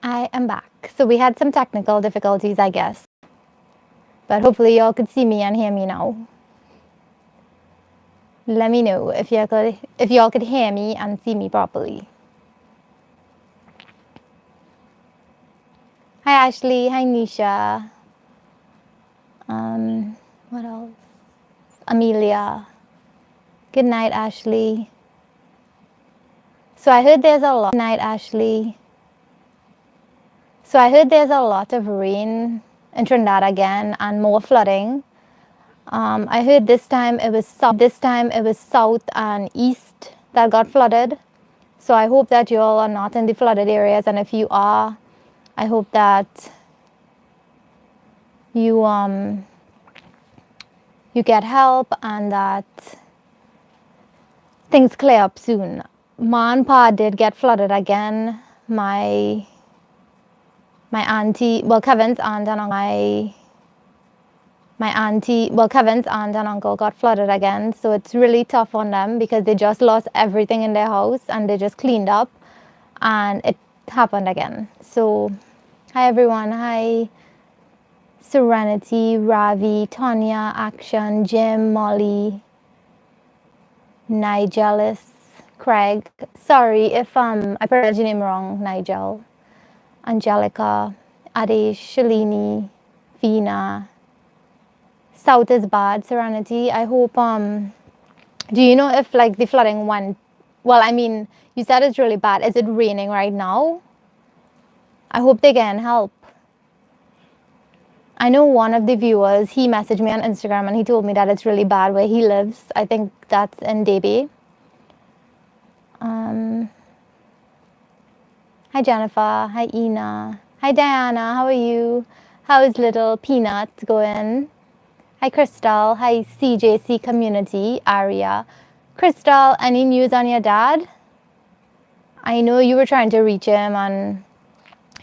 I am back. So we had some technical difficulties, I guess. But hopefully y'all could see me and hear me now. Let me know if y'all could hear me and see me properly. Hi Ashley, hi Nisha. What else? Amelia. Good night, Ashley. So I heard there's a lot. Good night, Ashley. So I heard there's a lot of rain in Trinidad again and more flooding. I heard this time it was south and east that got flooded. So I hope that you all are not in the flooded areas, and if you are, I hope that you get help and that things clear up soon. Ma and Pa did get flooded again. My auntie, well, Kevin's aunt and Kevin's aunt and uncle got flooded again. So it's really tough on them because they just lost everything in their house and they just cleaned up and it happened again. So, hi everyone. Hi Serenity, Ravi, Tanya, Action, Jim, Molly, Nigelis, Craig. Sorry if I pronounced your name wrong, Nigel. Angelica, Adesh, Shalini, Veena. South is bad, Serenity. I hope, do you know if like the flooding went, well, I mean, you said it's really bad. Is it raining right now? I hope they can help. I know one of the viewers, he messaged me on Instagram and he told me that it's really bad where he lives. I think that's in Debe. Hi Jennifer, hi Ina, hi Diana, how are you? How is little Peanut going? Hi Crystal, hi CJC community, Aria. Crystal, any news on your dad? I know you were trying to reach him and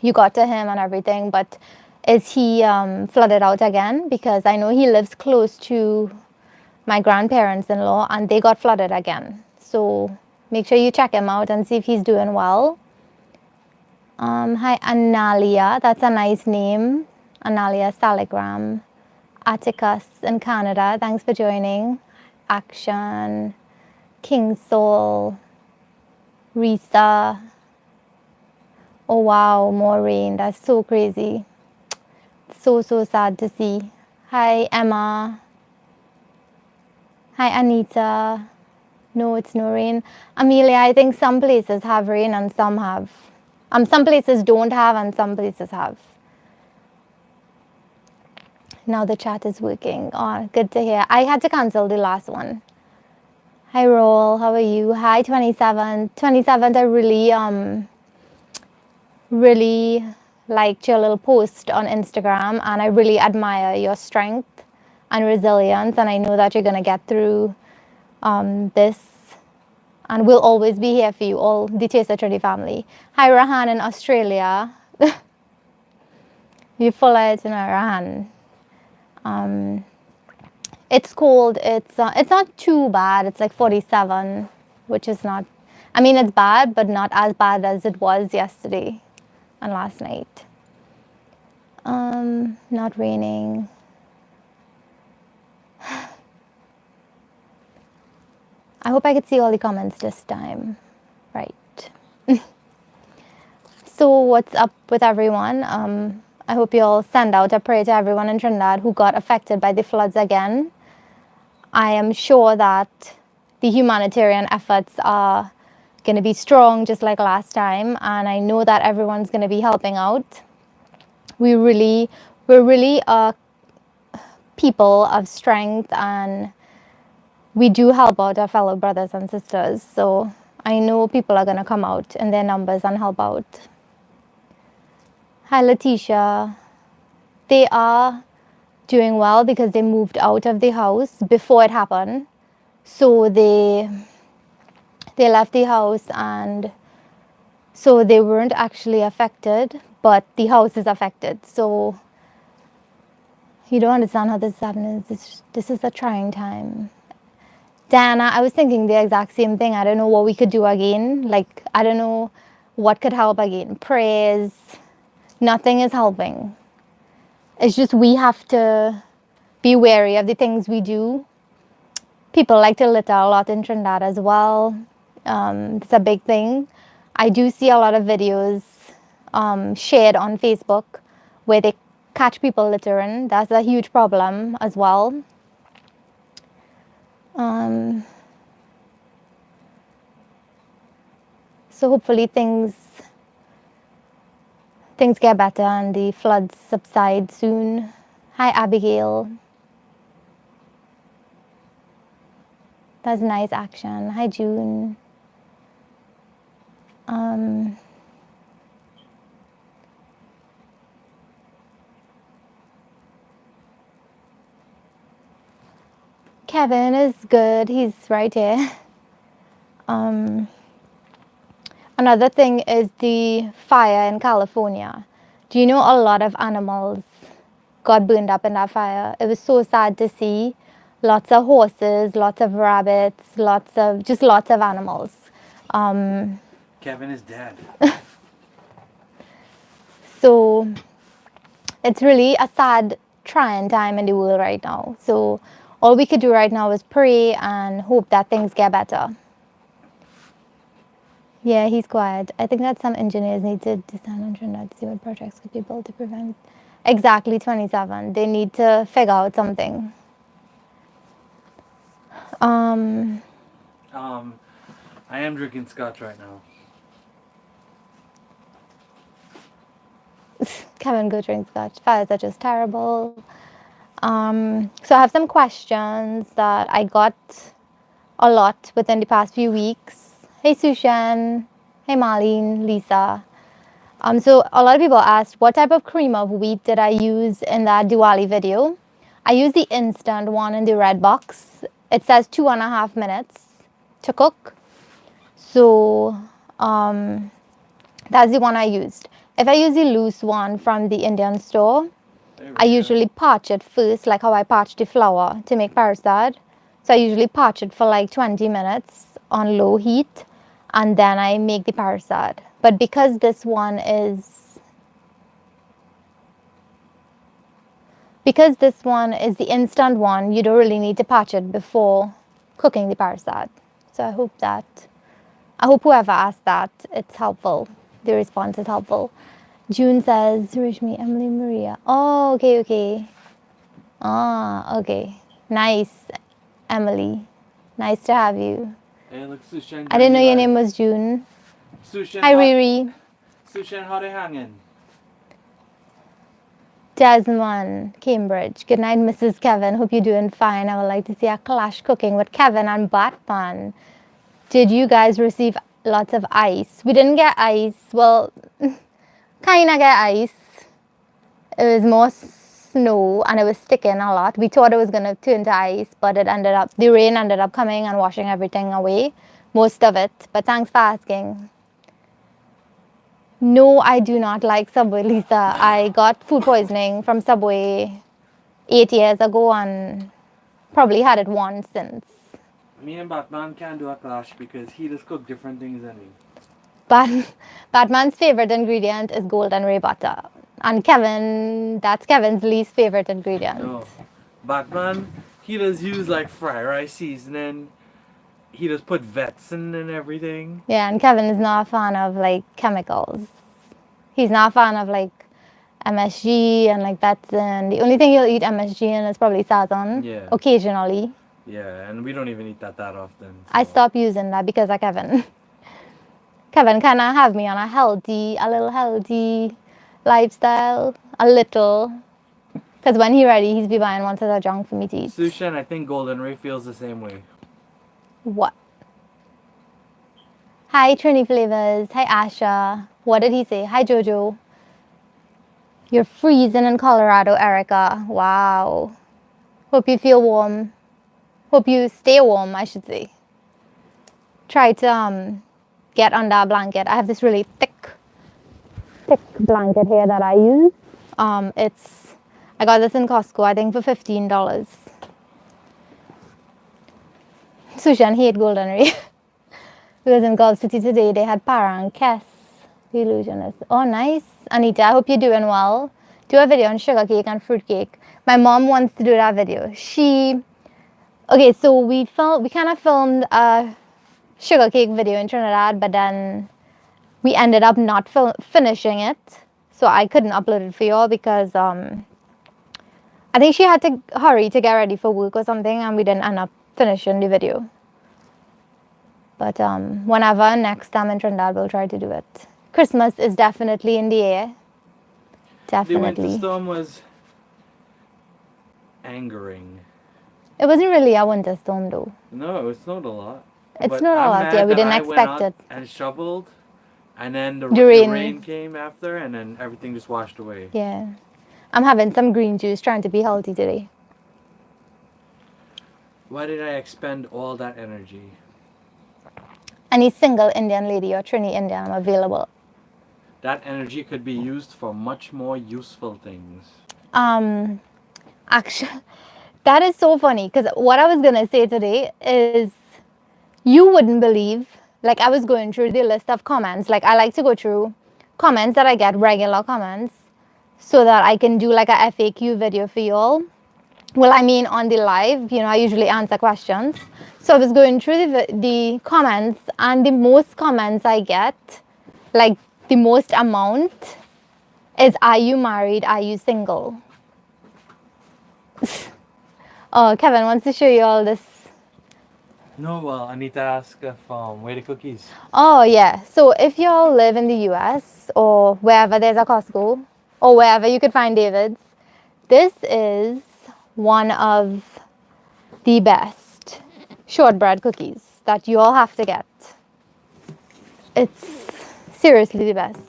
you got to him and everything, but is he flooded out again? Because I know he lives close to my grandparents-in-law and they got flooded again. So make sure you check him out and see if he's doing well. Hi Analia, that's a nice name. Analia Saligram. Atticus in Canada, thanks for joining. Action. King Soul. Risa. Oh wow, more rain. That's so crazy. So sad to see. Hi Emma. Hi Anita. No, it's no rain. Amelia, I think some places have rain and some have. Some places don't have and some places have. Now the chat is working. Oh, good to hear. I had to cancel the last one. Hi Roll, how are you? Hi 27. 27, I really liked your little post on Instagram and I really admire your strength and resilience, and I know that you're going to get through this, and we'll always be here for you, all the Taste of Trinity family. Hi Rahan in Australia. You follow it in Rahan. It's cold. It's not too bad. It's like 47, which is not, I mean, it's bad, but not as bad as it was yesterday and last night. Not raining. I hope I could see all the comments this time. Right. So what's up with everyone? I hope you all send out a prayer to everyone in Trinidad who got affected by the floods again. I am sure that the humanitarian efforts are going to be strong just like last time, and I know that everyone's going to be helping out. We're really a people of strength, and we do help out our fellow brothers and sisters. So I know people are going to come out in their numbers and help out. Hi Letitia. They are doing well because they moved out of the house before it happened. So they left the house, and so they weren't actually affected, but the house is affected. So you don't understand how this is happening. This is a trying time. Dana, I was thinking the exact same thing. I don't know what we could do again. Like, I don't know what could help again. Prayers, Nothing is helping. It's just we have to be wary of the things we do. People like to litter a lot in Trinidad as well. It's a big thing. I do see a lot of videos shared on Facebook where they catch people littering. That's a huge problem as well. So hopefully things get better and the floods subside soon. Hi, Abigail. That's nice action. Hi, June. Kevin is good. He's right here. Another thing is the fire in California. Do you know a lot of animals got burned up in that fire? It was so sad to see. Lots of horses, lots of rabbits, lots of animals. Kevin is dead. So it's really a sad, trying time in the world right now. So all we could do right now is pray and hope that things get better. Yeah, he's quiet. I think that some engineers need to design on Trinidad to see what projects could be built to prevent. Exactly, 27. They need to figure out something. I am drinking scotch right now. Kevin, go drink scotch. Fires are just terrible. So I have some questions that I got a lot within the past few weeks. Hey, Sushan. Hey, Marlene, Lisa. So a lot of people asked, what type of cream of wheat did I use in that Diwali video? I used the instant one in the red box. It says 2.5 minutes to cook. So that's the one I used. If I use the loose one from the Indian store, I usually parch it first, like how I parch the flour to make parasad. So I usually parch it for like 20 minutes on low heat, and then I make the parasad. But because this one is the instant one, you don't really need to parch it before cooking the parasad. So I hope whoever asked that, it's helpful. The response is helpful. June says, Rishmi, Emily, Maria. Oh, okay. Ah, okay. Nice, Emily. Nice to have you. Hey, look, Sushan. I didn't know your name was June. Sushan, hi, Riri. Sushan, how they hanging? Jasmine, Cambridge. Good night, Mrs. Kevin. Hope you're doing fine. I would like to see a clash cooking with Kevin and Batman. Did you guys receive lots of ice? We didn't get ice. Well, kind of get ice. It was more snow and it was sticking a lot. We thought it was going to turn to ice, but the rain ended up coming and washing everything away. Most of it. But thanks for asking. No, I do not like Subway, Lisa. I got food poisoning from Subway 8 years ago and probably had it once since. Me and Batman can't do a clash because he just cook different things than me. Batman's favorite ingredient is golden ray butter. And that's Kevin's least favorite ingredient. No. Batman, he does use like fried rice seasoning. He just put vets in and everything. Yeah, and Kevin is not a fan of like chemicals. He's not a fan of like MSG and like that's and the only thing he'll eat MSG in is probably Sazon. Yeah. Occasionally. Yeah, and we don't even eat that often. So. I stopped using that because of Kevin. Kevin kind of have me on a little healthy lifestyle. A little. Because when he's ready, he's be buying one of the junk for me to eat. Sushan, I think Golden Ray feels the same way. What? Hi, Trini Flavors. Hi, Asha. What did he say? Hi, Jojo. You're freezing in Colorado, Erica. Wow. Hope you feel warm. Hope you stay warm, I should say. Try to get under a blanket. I have this really thick blanket here that I use. I got this in Costco, I think for $15. Sushan hate Golden Ray. Because in Gulf City today, they had Parang Kes The Illusionist. Oh, nice. Anita, I hope you're doing well. Do a video on sugar cake and fruit cake. My mom wants to do that video. Okay, so we kind of filmed a sugar cake video in Trinidad, but then we ended up not finishing it. So I couldn't upload it for y'all because I think she had to hurry to get ready for work or something, and we didn't end up finishing the video. But whenever next time in Trinidad, we'll try to do it. Christmas is definitely in the air. Definitely. The winter storm was angering. It wasn't really a winter storm though. No, it snowed a lot. It But snowed a I'm lot, mad yeah. We that didn't I went expect out it. and shoveled, and then the rain. rain came after, and then everything just washed away. Yeah. I'm having some green juice, trying to be healthy today. Why did I expend all that energy? Any single Indian lady or Trini Indian, I'm available. That energy could be used for much more useful things. Actually, that is so funny because what I was gonna say today is you wouldn't believe. Like I was going through the list of comments. Like I like to go through comments that I get, regular comments, so that I can do like a FAQ video for y'all. Well, I mean on the live, I usually answer questions. So I was going through the comments, and the most comments I get, like the most amount, is are you married, are you single? Oh, Kevin wants to show you all this. No, well, I need to ask if where the cookies. Oh yeah, so if y'all live in the US or wherever there's a Costco or wherever you could find David's, this is one of the best shortbread cookies that you all have to get. It's seriously the best.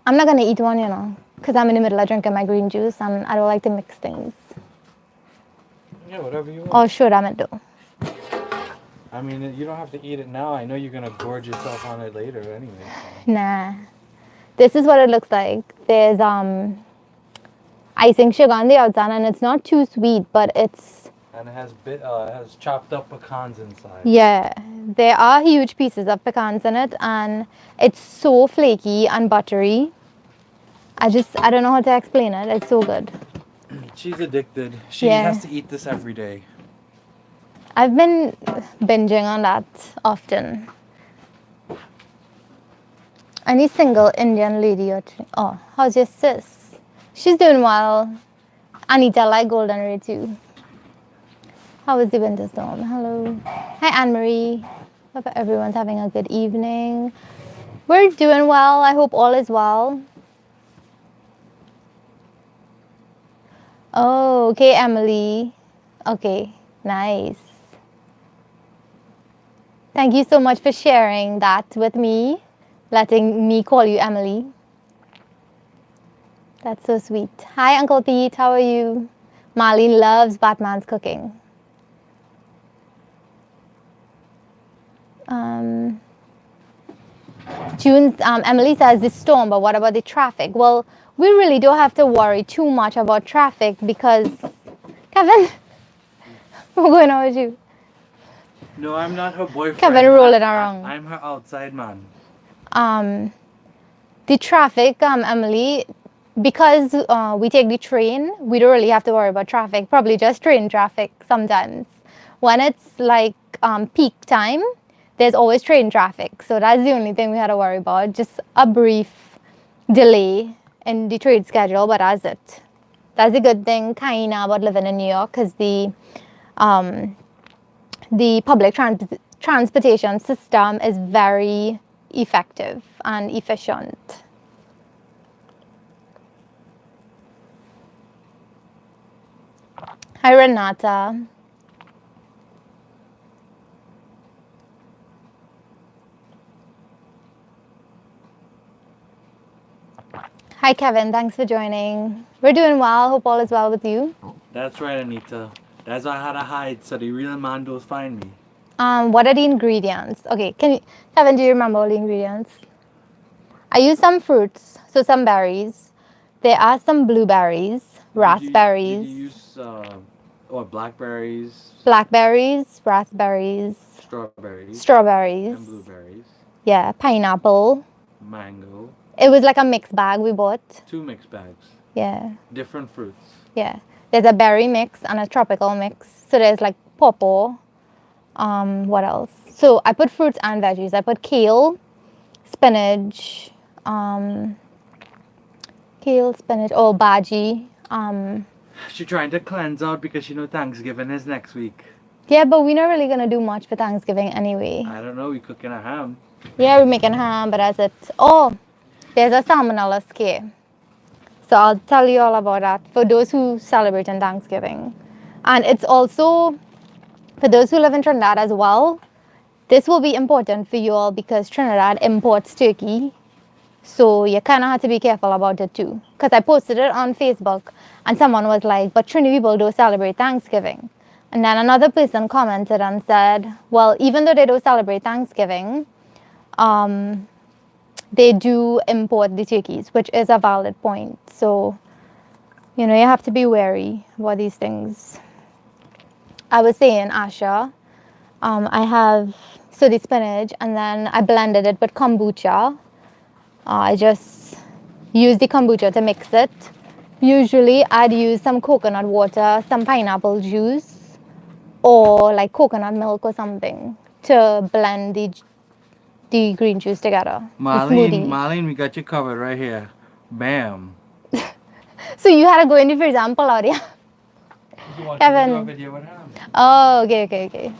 I'm not gonna eat one, because I'm in the middle of drinking my green juice and I don't like to mix things. Yeah, whatever you want. Or should I meant to? I mean, you don't have to eat it now. I know you're gonna gorge yourself on it later anyway. Nah. This is what it looks like. There's icing sugar on the outside, and it's not too sweet, but it's... And it has chopped up pecans inside. Yeah, there are huge pieces of pecans in it, and it's so flaky and buttery. I don't know how to explain it. It's so good. She's addicted. She has to eat this every day. I've been binging on that often. Any single Indian lady or... Oh, how's your sis? She's doing well. Anita like Golden Ray too. How was the winter storm? Hello. Hi, Anne-Marie. Hope everyone's having a good evening. We're doing well. I hope all is well. Oh, okay, Emily. Okay, nice. Thank you so much for sharing that with me, letting me call you Emily. That's so sweet. Hi, Uncle Pete. How are you? Marlene loves Batman's cooking. Emily says the storm, but what about the traffic? Well, we really don't have to worry too much about traffic because, Kevin, what's going on with you? No, I'm not her boyfriend. Kevin rolling around. I'm her outside man. The traffic, Emily, because we take the train, we don't really have to worry about traffic. Probably just train traffic sometimes. When it's like peak time, there's always train traffic. So that's the only thing we had to worry about. Just a brief delay in the train schedule, but that's it. That's a good thing kind of about living in New York, because the public transportation system is very effective and efficient. Hi, Renata. Hi, Kevin. Thanks for joining. We're doing well. Hope all is well with you. That's right, Anita. That's why I had to hide so the real man don't find me. What are the ingredients? Okay, Kevin, do you remember all the ingredients? I used some fruits, so some berries. There are some blueberries, raspberries. Did you use blackberries? Blackberries, raspberries. Strawberries. Strawberries. And blueberries. Yeah, pineapple. mango. It was like a mixed bag we bought. 2 mixed bags. Yeah. Different fruits. Yeah. There's a berry mix and a tropical mix. So there's like pawpaw. What else? So I put fruits and veggies. I put kale, spinach, bhaji. She's trying to cleanse out because Thanksgiving is next week. Yeah, but we're not really gonna do much for Thanksgiving anyway. I don't know, we cooking a ham. Yeah, we're making ham, but as it there's a salmonella scare. So I'll tell you all about that for those who celebrate on Thanksgiving. And it's also for those who live in Trinidad as well. This will be important for you all because Trinidad imports turkey. So you kind of have to be careful about it too. Because I posted it on Facebook and someone was like, but Trini people don't celebrate Thanksgiving. And then another person commented and said, well, even though they don't celebrate Thanksgiving, they do import the turkeys, which is a valid point. So, you have to be wary about these things. I was saying, Asha, I have the spinach and then I blended it with kombucha. I just use the kombucha to mix it. Usually I'd use some coconut water, some pineapple juice, or like coconut milk or something to blend the green juice together. Marlene, we got you covered right here. Bam. So you had to go in the freezer and pull out, yeah? You want Kevin. to do a video with ham? Oh, okay.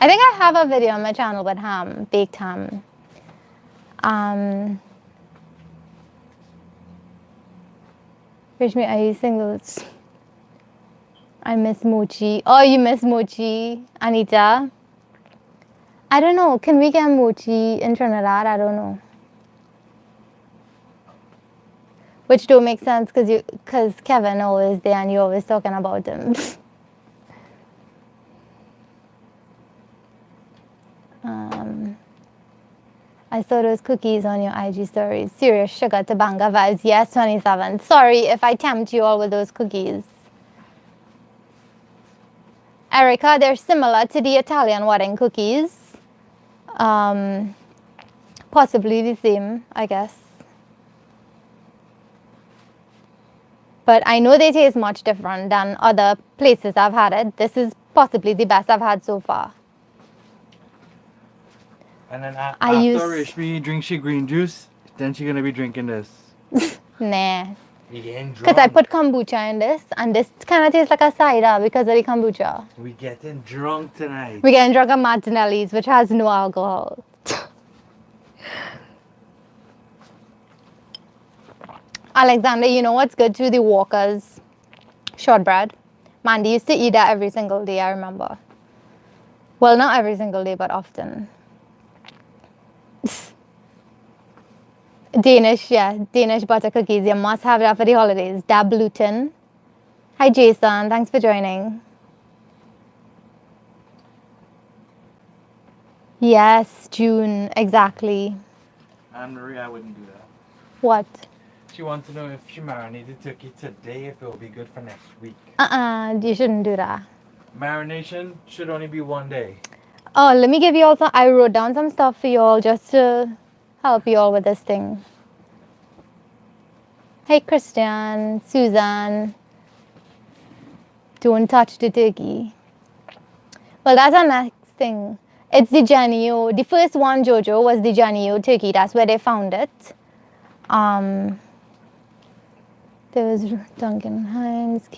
I think I have a video on my channel with ham, baked ham. Wish me I singles. I miss mochi. Oh, you miss mochi, Anita. I don't know. Can we get mochi in Trinidad? I don't know. Which don't make sense because Kevin always there and you're always talking about him. I saw those cookies on your IG stories. Serious sugar to banga vibes. Yes, 27. Sorry if I tempt you all with those cookies. Erica, they're similar to the Italian wedding cookies. Possibly the same, I guess. But I know they taste much different than other places I've had it. This is possibly the best I've had so far. And then after Rishmi drinks your green juice, then she's going to be drinking this. Nah. We getting drunk. Because I put kombucha in this, and this kind of tastes like a cider because of the kombucha. We getting drunk tonight. We getting drunk at Martinelli's, which has no alcohol. Alexander, you know what's good too? The Walker's shortbread. Mandy used to eat that every single day, I remember. Well, not every single day, but often. Danish butter cookies. You must have that for the holidays. Dab gluten. Hi, Jason. Thanks for joining. Yes, June. Exactly. Anne Marie, I wouldn't do that. What? She wants to know if she marinated turkey today, if it will be good for next week. You shouldn't do that. Marination should only be 1 day. Oh, let me give you all some. I wrote down some stuff for you all just to help you all with this thing. Hey, Christian, Susan. Don't touch the turkey. Well, that's our next thing. It's the Genio. The first one, Jojo, was the Genio turkey. That's where they found it. There was Duncan Hines.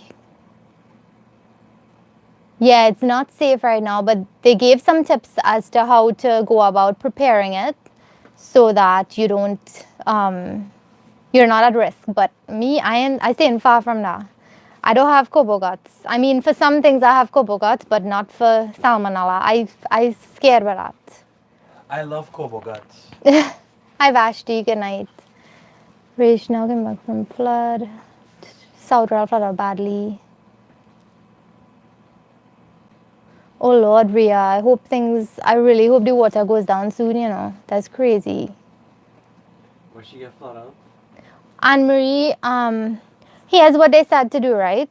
Yeah, it's not safe right now, but they gave some tips as to how to go about preparing it so that you don't, you're not at risk. But me, I stay far from that. I don't have kobo guts. I mean, for some things I have kobo guts, but not for salmonella. I scared with that. I love kobo guts. Hi, Vashti. Good night. Rage now came back from flood. South Royal flooded badly. Oh Lord, Ria, I really hope the water goes down soon, That's crazy. Will she get flooded out? Anne-Marie, here's what they said to do, right?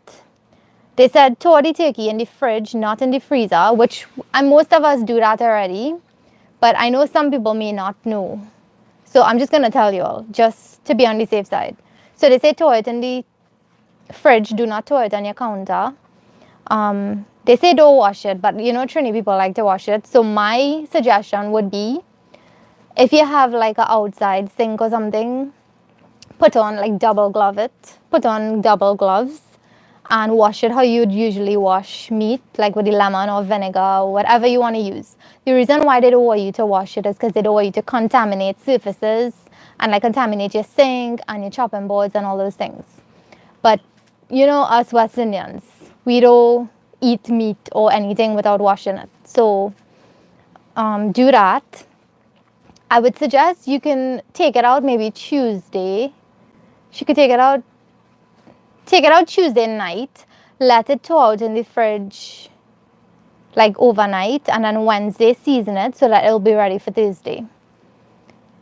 They said thaw the turkey in the fridge, not in the freezer, which most of us do that already. But I know some people may not know. So I'm just going to tell you all, just to be on the safe side. So they say thaw it in the fridge, do not thaw it on your counter. They say don't wash it, but you know, Trini people like to wash it. So my suggestion would be, if you have like an outside sink or something, put on double gloves and wash it how you'd usually wash meat, like with the lemon or vinegar or whatever you want to use. The reason why they don't want you to wash it is because they don't want you to contaminate surfaces and like contaminate your sink and your chopping boards and all those things. But you know, us West Indians, we don't eat meat or anything without washing it. So do that. I would suggest you can take it out maybe Tuesday. She could take it out Tuesday night, let it thaw out in the fridge like overnight, and then Wednesday season it so that it'll be ready for Thursday.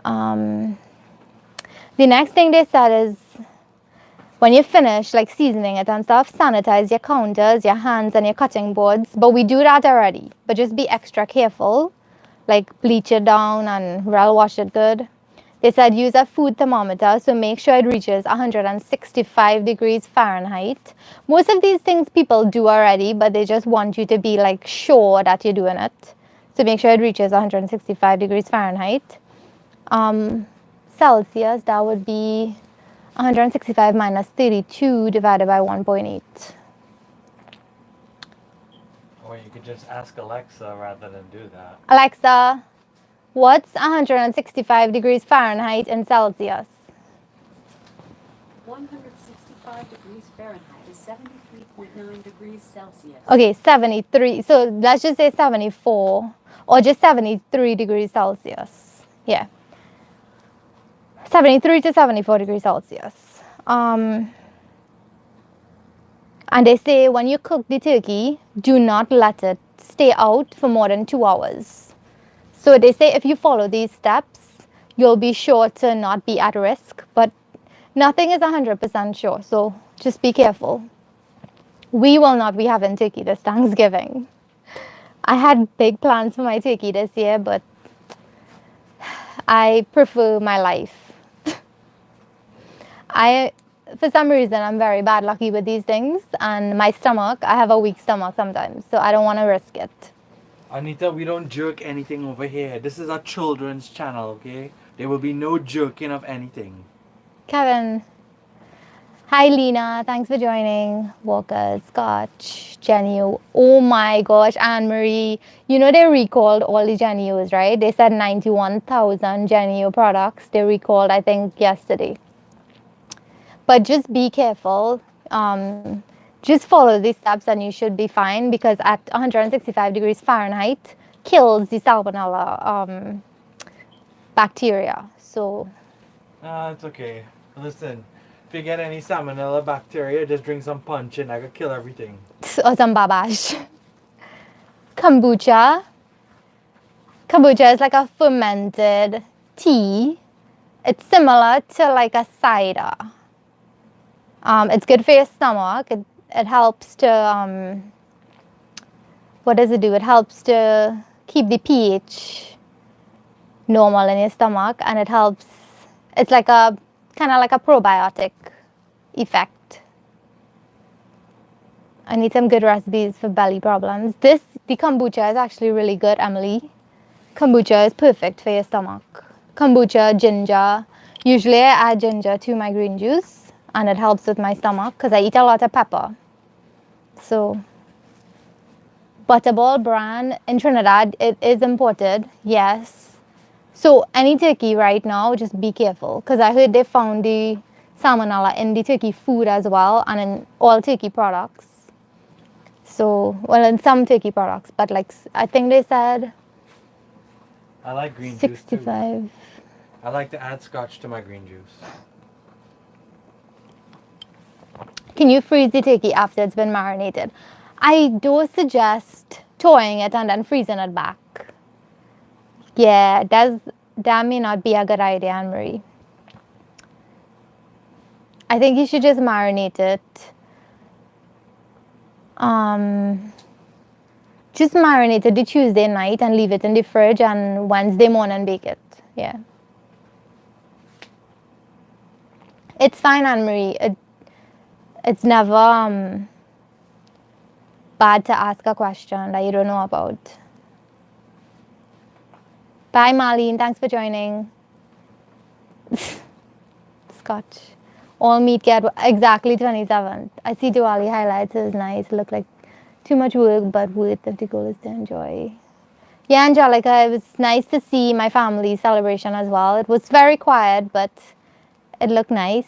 The next thing they said is, when you finish like seasoning it and stuff, sanitize your counters, your hands, and your cutting boards. But we do that already. But just be extra careful, like bleach it down and wash it good. They said use a food thermometer, so make sure it reaches 165 degrees Fahrenheit. Most of these things people do already, but they just want you to be like sure that you're doing it. So make sure it reaches 165 degrees Fahrenheit. Celsius, that would be 165 minus 32 divided by 1.8. Or you could just ask Alexa rather than do that. Alexa, what's 165 degrees Fahrenheit in Celsius? 165 degrees Fahrenheit is 73.9 degrees Celsius. Okay, 73. So let's just say 74 or just 73 degrees Celsius. Yeah. 73 to 74 degrees Celsius. And they say when you cook the turkey, do not let it stay out for more than 2 hours. So they say if you follow these steps, you'll be sure to not be at risk, but nothing is 100% sure, so just be careful. We will not be having turkey this Thanksgiving. I had big plans for my turkey this year, but I prefer my life. For some reason, I'm very bad lucky with these things, and my stomach, I have a weak stomach sometimes, so I don't want to risk it. Anita, we don't jerk anything over here. This is a children's channel, okay? There will be no jerking of anything. Kevin. Hi, Lena. Thanks for joining. Walker, Scotch, Genio. Oh my gosh, Anne-Marie. You know they recalled all the Genios, right? They said 91,000 Genio products they recalled, I think, yesterday. But just be careful. Just follow these steps and you should be fine, because at 165 degrees Fahrenheit kills the salmonella bacteria. So It's okay. Listen, if you get any salmonella bacteria, just drink some punch and I could kill everything. or some babash. Kombucha. Kombucha is like a fermented tea. It's similar to like a cider. It's good for your stomach. It helps to, what does it do? It helps to keep the pH normal in your stomach, and it helps, it's like a, kind of like a probiotic effect. I need some good recipes for belly problems. The kombucha is actually really good, Emily. Kombucha is perfect for your stomach. Kombucha, ginger. Usually I add ginger to my green juice, and it helps with my stomach because I eat a lot of pepper. So, Butterball brand in Trinidad, it is imported, yes. So any turkey right now, just be careful, because I heard they found the salmonella in the turkey food as well, and in all turkey products. So, well, in some turkey products, but like I think they said I like green 65. juice too. I like to add scotch to my green juice. Can you freeze the turkey after it's been marinated? I do suggest thawing it and then freezing it back. Yeah, that may not be a good idea, Anne-Marie. I think you should just marinate it. Just marinate it the Tuesday night and leave it in the fridge, and Wednesday morning bake it. Yeah. It's fine, Anne Marie. It's never bad to ask a question that you don't know about. Bye, Marlene. Thanks for joining. Scotch. All meat get exactly 27th. I see Diwali highlights. It was nice. It looked like too much work, but worth if the goal is to enjoy. Yeah, Angelica, it was nice to see my family's celebration as well. It was very quiet, but it looked nice.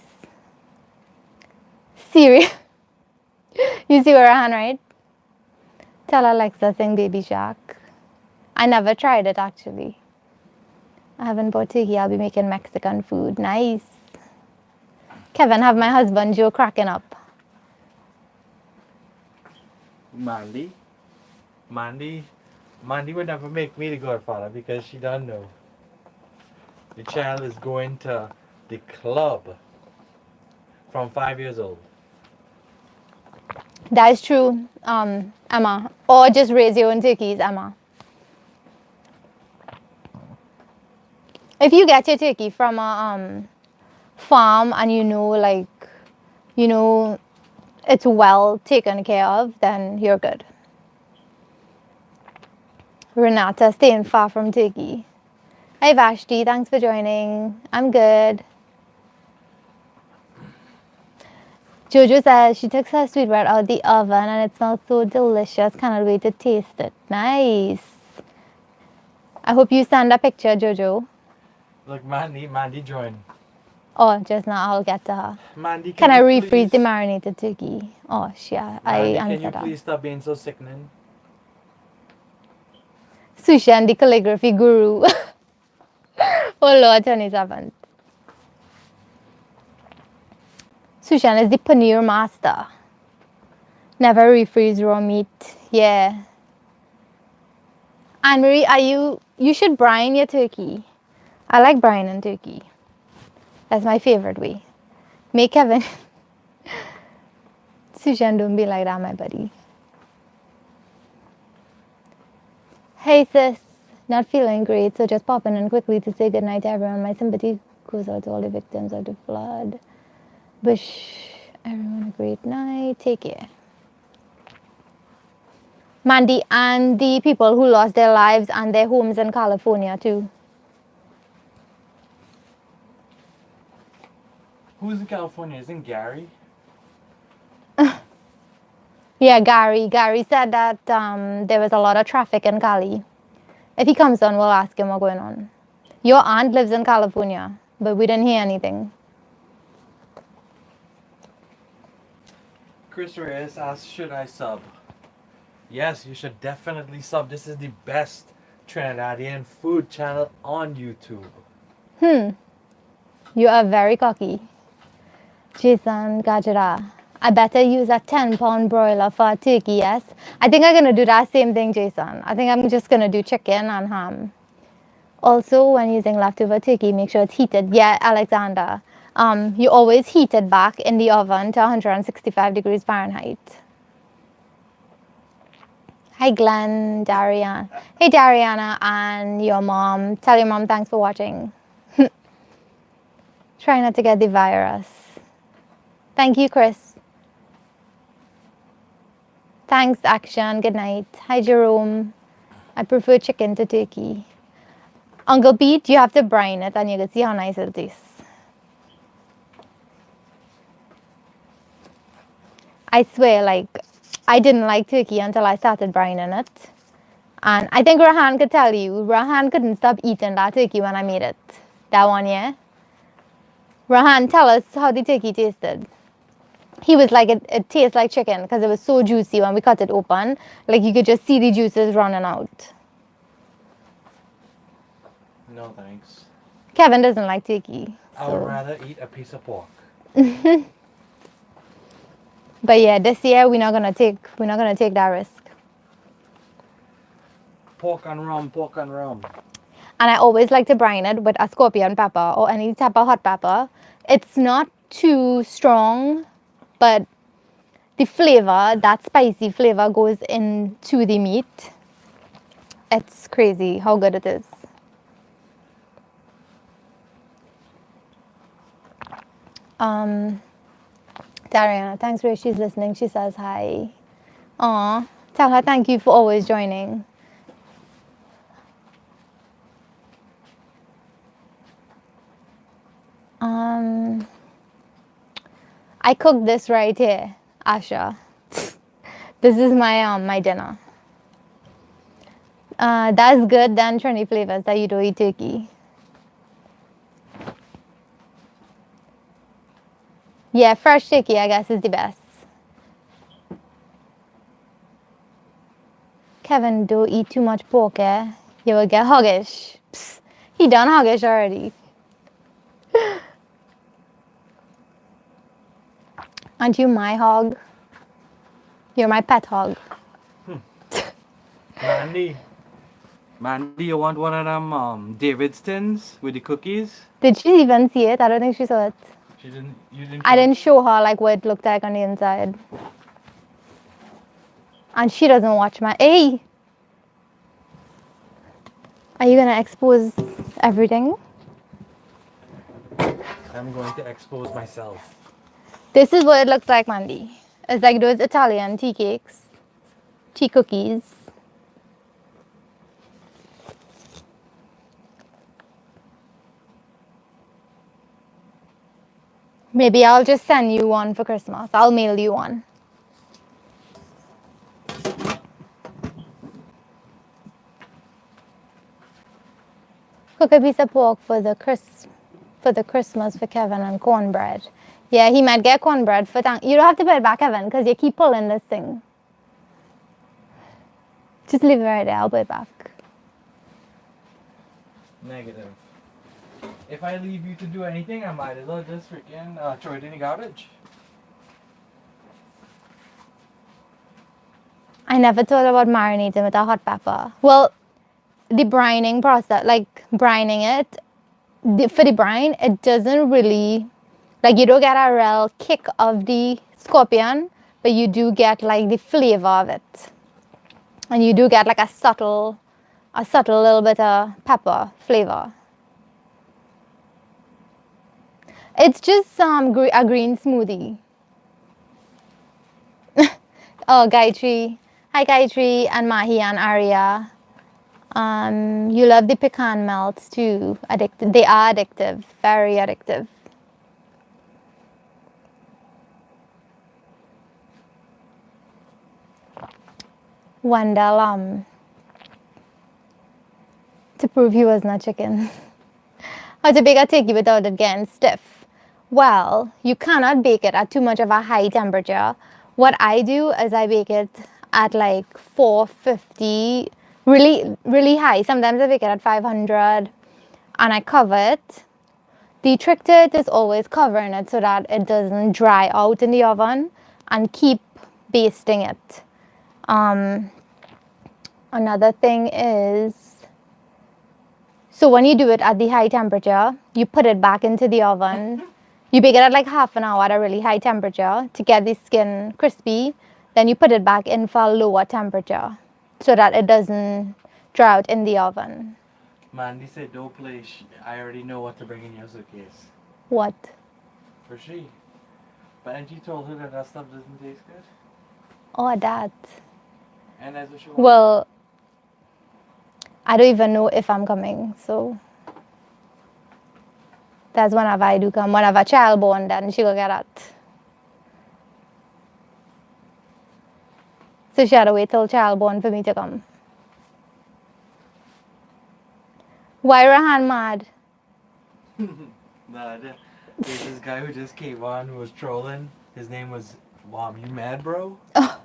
Siri, you see Rahan, right? Tell Alexa sing Baby Shark. I never tried it actually. I haven't bought turkey. I'll be making Mexican food. Nice. Kevin, have my husband Joe cracking up. Mandy would never make me the godfather because she doesn't know. The child is going to the club from 5 years old. That is true, Emma. Or just raise your own turkeys, Emma. If you get your turkey from a farm and you know it's well taken care of, then you're good. Renata, staying far from turkey. Hi Vashti, thanks for joining. I'm good. Jojo says she took her sweetbread out of the oven and it smells so delicious. Cannot wait to taste it. Nice. I hope you send a picture, Jojo. Look, Mandy joined. Oh, just now I'll get to her. Mandy, Can I refreeze please, the marinated turkey? Oh, yeah, I Mandy, answered can you that. please stop being so sickening? Sushi and the calligraphy guru. Oh Lord, 27th. Sushan is the paneer master. Never refreeze raw meat. Yeah. Anne Marie, you should brine your turkey. I like brining turkey. That's my favorite way. Make Kevin. Sushan, don't be like that, my buddy. Hey sis, not feeling great, so just popping in quickly to say goodnight to everyone. My sympathy goes out to all the victims of the flood. Wish everyone a great night. Take care. Mandy, and the people who lost their lives and their homes in California too. Who's in California? Isn't Gary? Yeah, Gary. Gary said that there was a lot of traffic in Cali. If he comes on, we'll ask him what's going on. Your aunt lives in California, but we didn't hear anything. Chris Reyes asks, should I sub? Yes, you should definitely sub. This is the best Trinidadian food channel on YouTube. You are very cocky. Jason Gajara. I better use a 10-pound broiler for a turkey, yes? I think I'm going to do that same thing, Jason. I think I'm just going to do chicken and ham. Also, when using leftover turkey, make sure it's heated. Yeah, Alexander. You always heat it back in the oven to 165 degrees Fahrenheit. Hi, Glenn, Dariana. Hey, Dariana and your mom. Tell your mom thanks for watching. Try not to get the virus. Thank you, Chris. Thanks, Action. Good night. Hi, Jerome. I prefer chicken to turkey. Uncle Pete, you have to brine it and you can see how nice it tastes. I swear, like, I didn't like turkey until I started brining it. And I think Rahan could tell you, Rahan couldn't stop eating that turkey when I made it. That one, yeah? Rahan, tell us how the turkey tasted. He was like, it tastes like chicken because it was so juicy when we cut it open. Like, you could just see the juices running out. No thanks. Kevin doesn't like turkey. I would rather eat a piece of pork. But yeah, this year we're not gonna take that risk. Pork and rum, pork and rum. And I always like to brine it with a scorpion pepper or any type of hot pepper. It's not too strong, but the flavor, that spicy flavor goes into the meat. It's crazy how good it is. Dariana, thanks for she's listening. She says hi. Aw, tell her thank you for always joining. I cooked this right here, Asha. This is my dinner. That's good than Trini flavors that you do eat turkey. Yeah, fresh turkey I guess is the best. Kevin, don't eat too much pork, eh? You will get hoggish. Psst, he done hoggish already. Aren't you my hog? You're my pet hog. Mandy, you want one of them David's tins with the cookies? Did she even see it? I don't think she saw it. She didn't. You didn't. I didn't show her like what it looked like on the inside. And she doesn't watch my. Hey! Are you gonna expose everything? I'm going to expose myself. This is what it looks like, Mandy. It's like those Italian tea cakes, tea cookies. Maybe I'll just send you one for Christmas. I'll mail you one. Cook a piece of pork for the Christmas for Kevin and cornbread. Yeah, he might get cornbread for thank. You don't have to put it back, Kevin, because you keep pulling this thing. Just leave it right there. I'll put it back. Negative. If I leave you to do anything, I might as well just freaking throw it in the garbage. I never thought about marinating with a hot pepper. Well, the brining process, like brining it, for the brine, it doesn't really, like you don't get a real kick of the scorpion, but you do get like the flavor of it. And you do get like a subtle little bit of pepper flavor. It's just a green smoothie. Oh, Gayatri. Hi, Gayatri and Mahi and Arya. You love the pecan melts too. Addictive. They are addictive. Very addictive. Wendell, to prove he was not chicken. How to bake a turkey without it getting stiff? Well, you cannot bake it at too much of a high temperature. What I do is I bake it at like 450, really high. Sometimes I bake it at 500 and I cover it. The trick to it is always covering it so that it doesn't dry out in the oven, and keep basting it. Another thing is, so when you do it at the high temperature, you put it back into the oven. You bake it at like half an hour at a really high temperature to get the skin crispy. Then you put it back in for a lower temperature so that it doesn't dry out in the oven. Mandy said, don't play. I already know what to bring in your suitcase. What? For she. But and you told her that that stuff doesn't taste good? Oh, that. And that's what she wants? Well, I don't even know if I'm coming, so that's whenever I do come. Whenever a child born, then she go get that. So she had to wait till child born for me to come. Why Rahan mad? Nah, there's this guy who just came on who was trolling. His name was, you mad, bro? Oh,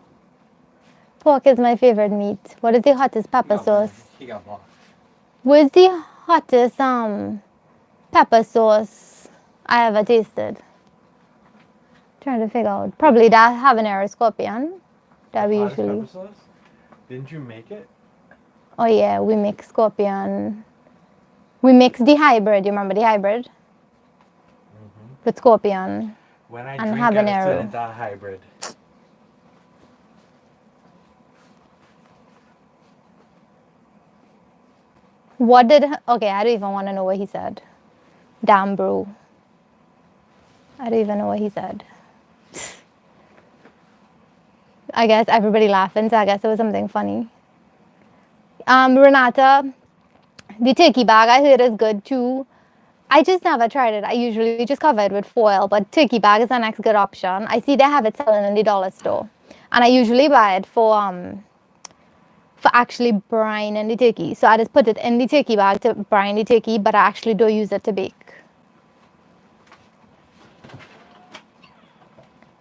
pork is my favorite meat. What is the hottest pepper sauce? He got blocked. What's the hottest pepper sauce I ever tasted? Trying to figure out. Probably that habanero scorpion that we Hottest usually. pepper sauce? Didn't you make it? Oh yeah, we make scorpion. We mix the hybrid. You remember the hybrid? With scorpion When I and drink, I just turn habanero. into a hybrid. What did? Okay, I don't even want to know what he said. Damn, bro. I don't even know what he said. I guess everybody laughing, so I guess it was something funny. Renata, the turkey bag I heard is good too. I just never tried it. I usually just cover it with foil, but turkey bag is the next good option. I see they have it selling in the dollar store, and I usually buy it for actually brining the turkey. So I just put it in the turkey bag to brine the turkey, but I actually don't use it to bake.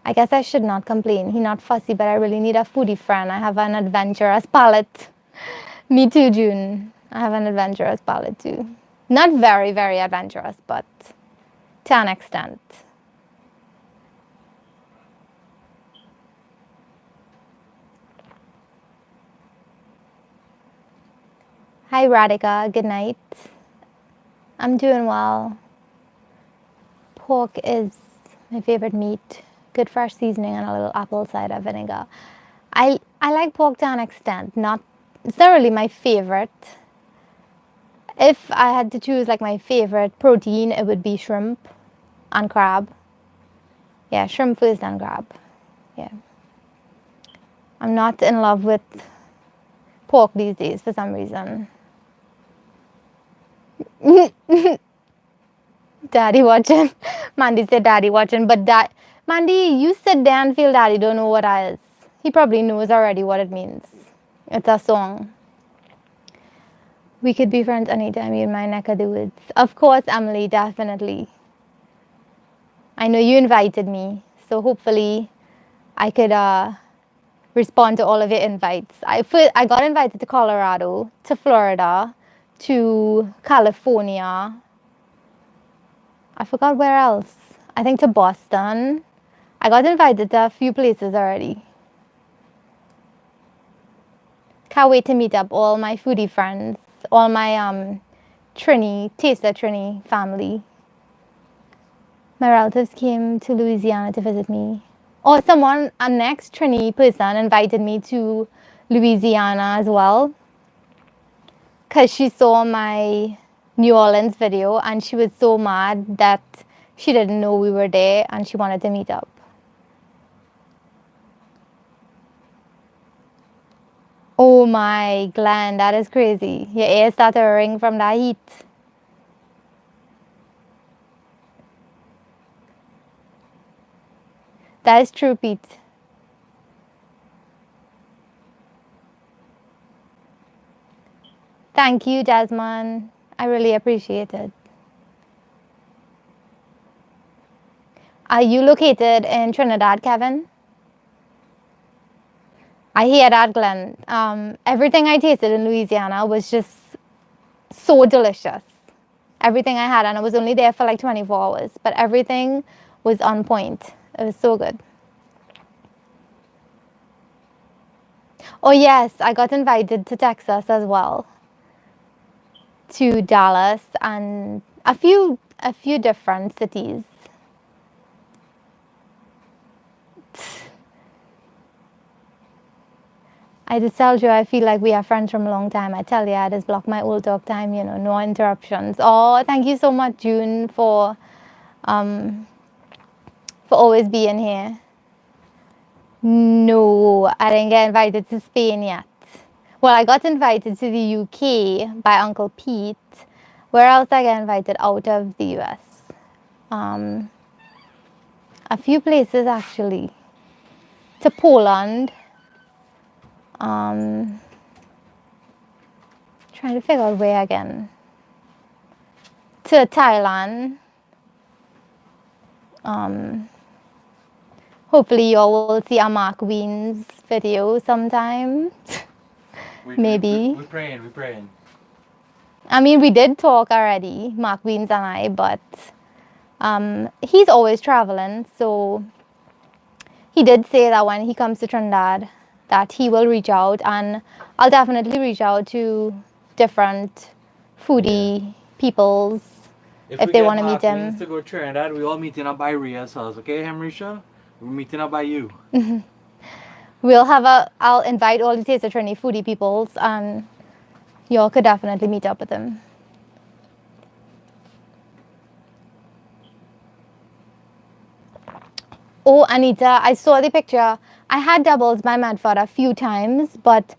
I guess I should not complain. He's not fussy, but I really need a foodie friend. I have an adventurous palate. Me too, June. I have an adventurous palate too. Not very, very adventurous, but to an extent. Hi, Radhika. Good night. I'm doing well. Pork is my favorite meat. Good fresh seasoning and a little apple cider vinegar. I like pork to an extent. It's not really my favorite. If I had to choose like my favorite protein, it would be shrimp and crab. Yeah, shrimp first and crab. Yeah. I'm not in love with pork these days for some reason. Daddy watching. Mandy said daddy watching, but Mandy, you sit there and feel daddy don't know what that is. He probably knows already what it means. It's a song. We could be friends anytime you're in my neck of the woods. Of course, Emily, definitely. I know you invited me, so hopefully I could respond to all of your invites. I got invited to Colorado, to Florida, to California. I forgot where else. I think to Boston. I got invited to a few places already. Can't wait to meet up all my foodie friends, all my Taster Trini family. My relatives came to Louisiana to visit me. Or someone, a next Trini person invited me to Louisiana as well. Because she saw my New Orleans video and she was so mad that she didn't know we were there and she wanted to meet up. Oh my, Glenn, that is crazy. Your ear started to ring from that heat. That is true, Pete. Thank you, Jasmine. I really appreciate it. Are you located in Trinidad, Kevin? I hear that, Glenn. Everything I tasted in Louisiana was just so delicious. Everything I had, and I was only there for like 24 hours, but everything was on point. It was so good. Oh yes, I got invited to Texas as well, to Dallas and a few different cities. I just told you I feel like we are friends from a long time. I tell you, I just block my Ole Talk time, no interruptions. Oh, thank you so much, June, for always being here. No, I didn't get invited to Spain yet. Well, I got invited to the UK by Uncle Pete. Where else I got invited out of the US? A few places actually. To Poland. Trying to figure out where again. To Thailand. Hopefully you all will see a Mark Wiens video sometime. Maybe. We're praying. I mean, we did talk already, Mark Wiens and I, but he's always traveling, so he did say that when he comes to Trinidad that he will reach out, and I'll definitely reach out to different foodie peoples if they want to meet him. If we to go to Trinidad, we all meeting up by Ria's house, okay, Hamrisha? We're meeting up by you. I'll invite all the Taster Trini foodie peoples, and y'all could definitely meet up with them. Oh, Anita, I saw the picture. I had doubles by Medford a few times, but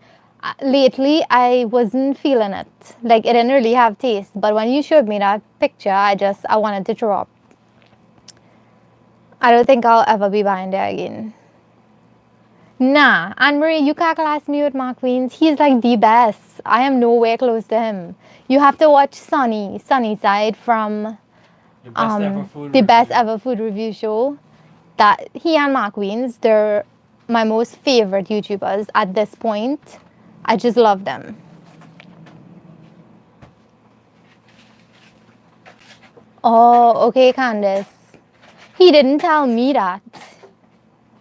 lately I wasn't feeling it. Like it didn't really have taste. But when you showed me that picture, I wanted to throw up. I don't think I'll ever be buying there again. Nah, Anne-Marie, you can't class me with Mark Wiens. He's like the best. I am nowhere close to him. You have to watch Sunnyside from Your best ever food the best review. ever food review show. That he and Mark Wiens, they're my most favorite YouTubers at this point. I just love them. Oh, okay, Candice. He didn't tell me that.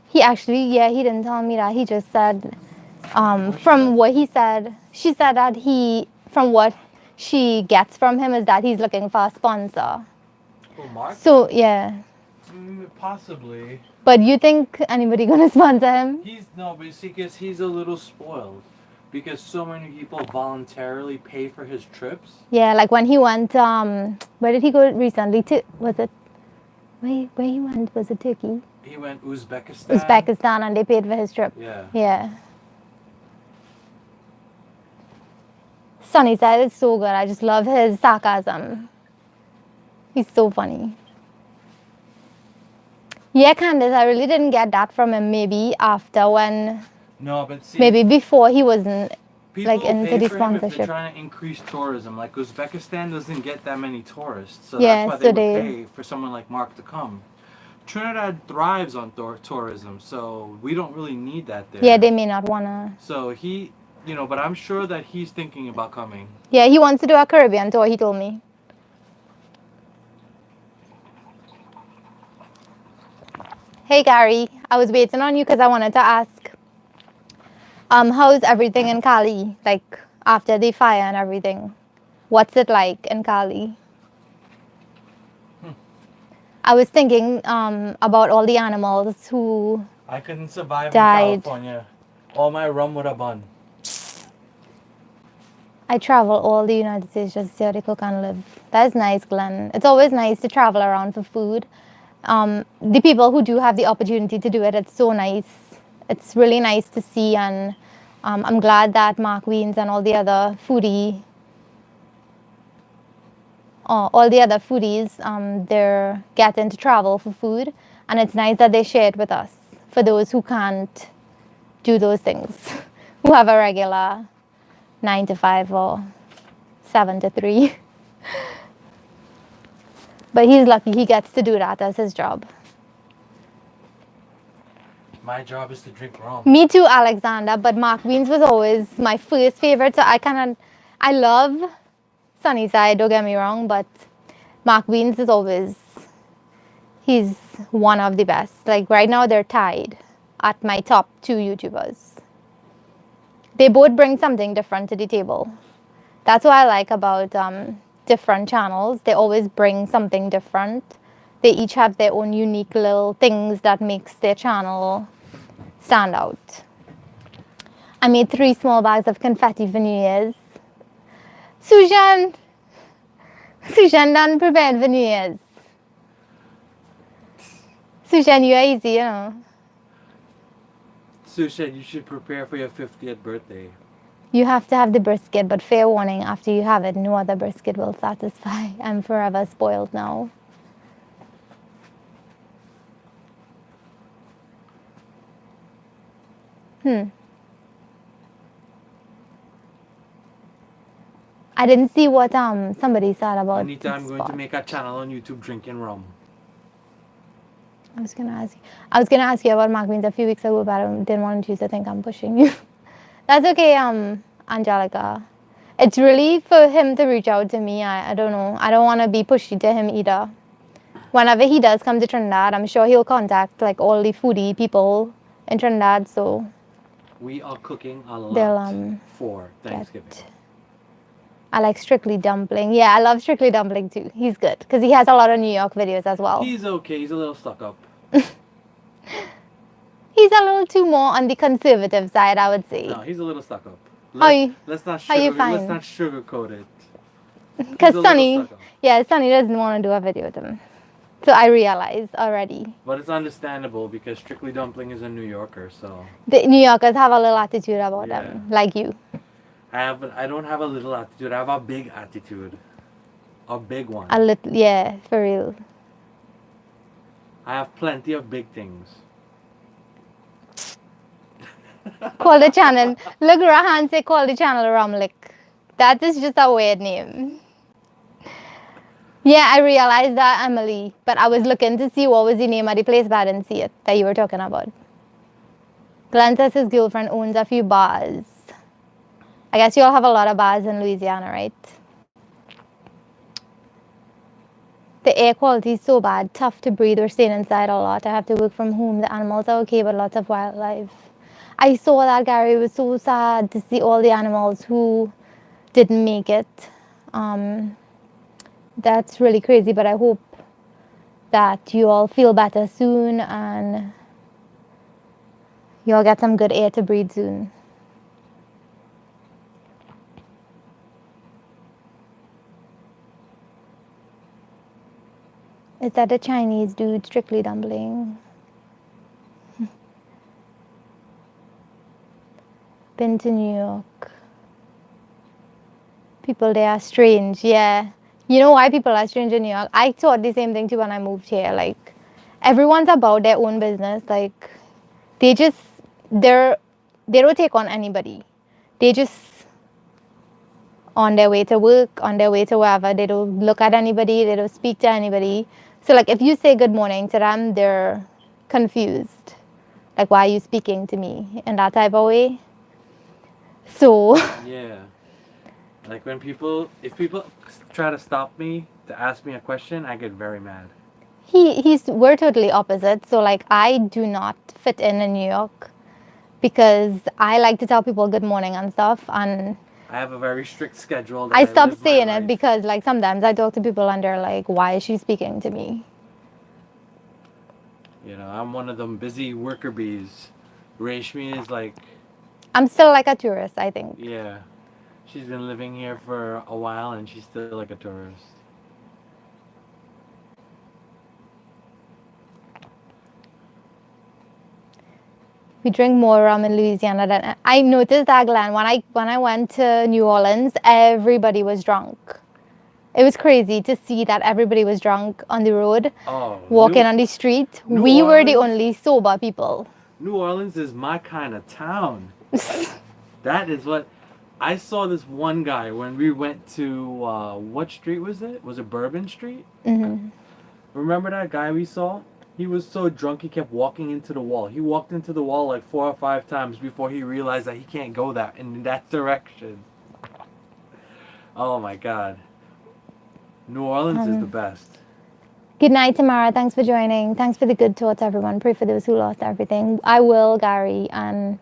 He actually, yeah, he didn't tell me that. He just said, from what he said, she said that from what she gets from him is that he's looking for a sponsor. Oh, Mark? So, yeah. Possibly. But you think anybody gonna sponsor him? But you see, because he's a little spoiled. Because so many people voluntarily pay for his trips. Yeah, like when he went, where did he go recently? Was it, where he went? Was it Turkey? He went Uzbekistan. Uzbekistan, and they paid for his trip. Yeah. Yeah. Sunnyside is so good. I just love his sarcasm. He's so funny. Yeah, Candice, I really didn't get that from him. Maybe after when, No, but see, maybe before he wasn't people like into pay the for him if they're sponsorship. trying to increase tourism. Like Uzbekistan doesn't get that many tourists, so Yeah, that's why so they would they- pay for someone like Mark to come. Trinidad thrives on tourism, so we don't really need that there. Yeah, they may not wanna. So he, but I'm sure that he's thinking about coming. Yeah, he wants to do a Caribbean tour, he told me. Hey Gary, I was waiting on you because I wanted to ask, how's everything in Cali? Like after the fire and everything, what's it like in Cali? I was thinking about all the animals who I couldn't survive died. in California. All my rum would have bun. I travel all the United States just to cook and live. That is nice, Glenn. It's always nice to travel around for food. The people who do have the opportunity to do it, it's so nice. It's really nice to see, and I'm glad that Mark Wiens and all the other foodies, they're getting to travel for food, and it's nice that they share it with us. For those who can't do those things, who have a regular 9 to 5 or 7 to 3. But he's lucky he gets to do that as his job. My job is to drink rum. Me too, Alexander, but Mark Wiens was always my first favorite. So I love Sunnyside, don't get me wrong, but Mark Wiens is he's one of the best. Like right now they're tied at my top 2 YouTubers. They both bring something different to the table. That's what I like about different channels. They always bring something different. They each have their own unique little things that makes their channel stand out. I made 3 small bags of confetti for New Year's. Sujan done prepared for New Year's. Sujan, you are easy, you know. Sushan, you should prepare for your 50th birthday. You have to have the brisket, but fair warning, after you have it, no other brisket will satisfy. I'm forever spoiled now. I didn't see what somebody said about Anita, I'm the going to spot. make a channel on YouTube drinking rum. I was gonna ask you about Mark Wiens a few weeks ago, but I didn't want you to think I'm pushing you. That's okay, Angelica. It's really for him to reach out to me. I don't know. I don't want to be pushy to him either. Whenever he does come to Trinidad, I'm sure he'll contact like all the foodie people in Trinidad. So We are cooking a they'll lot for Thanksgiving. I like Strictly Dumpling. Yeah, I love Strictly Dumpling too. He's good because he has a lot of New York videos as well. He's okay. He's a little stuck up. He's a little too more on the conservative side, I would say. No, he's a little stuck up. Let's not sugarcoat it. Because He's a little Sunny, stuck up. yeah, Sunny doesn't want to do a video with him. So I realized already. But it's understandable because Strictly Dumpling is a New Yorker, so The New Yorkers have a little attitude about Yeah. them, like you. I don't have a little attitude. I have a big attitude, a big one. A little, yeah, for real. I have plenty of big things. Call the channel. Look, Rahan say call the channel Ramlik. That is just a weird name. Yeah, I realized that, Emily. But I was looking to see what was the name of the place, but I didn't see it that you were talking about. Glenn says his girlfriend owns a few bars. I guess you all have a lot of bars in Louisiana, right? The air quality is so bad, tough to breathe. We're staying inside a lot. I have to work from home. The animals are okay, but lots of wildlife. I saw that, Gary. It was so sad to see all the animals who didn't make it. That's really crazy, but I hope that you all feel better soon and you all get some good air to breathe soon. Is that a Chinese dude, Strictly Dumpling? Been to New York. People there are strange, yeah. You know why people are strange in New York? I thought the same thing too when I moved here. Like, everyone's about their own business. Like, they don't take on anybody. They just on their way to work, on their way to wherever. They don't look at anybody. They don't speak to anybody. So, like, if you say good morning to them, they're confused. Like, why are you speaking to me in that type of way? So, Yeah. Like if people try to stop me to ask me a question, I get very mad. we're totally opposite. So, like, I do not fit in New York because I like to tell people good morning and stuff. And I have a very strict schedule. That I stopped live my saying it life. because, like, sometimes I talk to people and they're like, why is she speaking to me? You know, I'm one of them busy worker bees. Rashmi is like, I'm still like a tourist, I think. yeah, she's been living here for a while and she's still like a tourist. We drink more rum in Louisiana than I noticed that, Glenn. When I went to New Orleans, everybody was drunk. It was crazy to see that everybody was drunk on the road, walking on the street. We were the only sober people. New Orleans is my kind of town. That is what I saw. This one guy when we went to what street was it? Was it Bourbon Street? Mm-hmm. Remember that guy we saw? He was so drunk he kept walking into the wall. He walked into the wall like 4 or 5 times before he realized that he can't go in that direction. Oh my God. New Orleans is the best. Good night, Tamara. Thanks for joining. Thanks for the good thoughts, everyone. Pray for those who lost everything. I will, Gary, and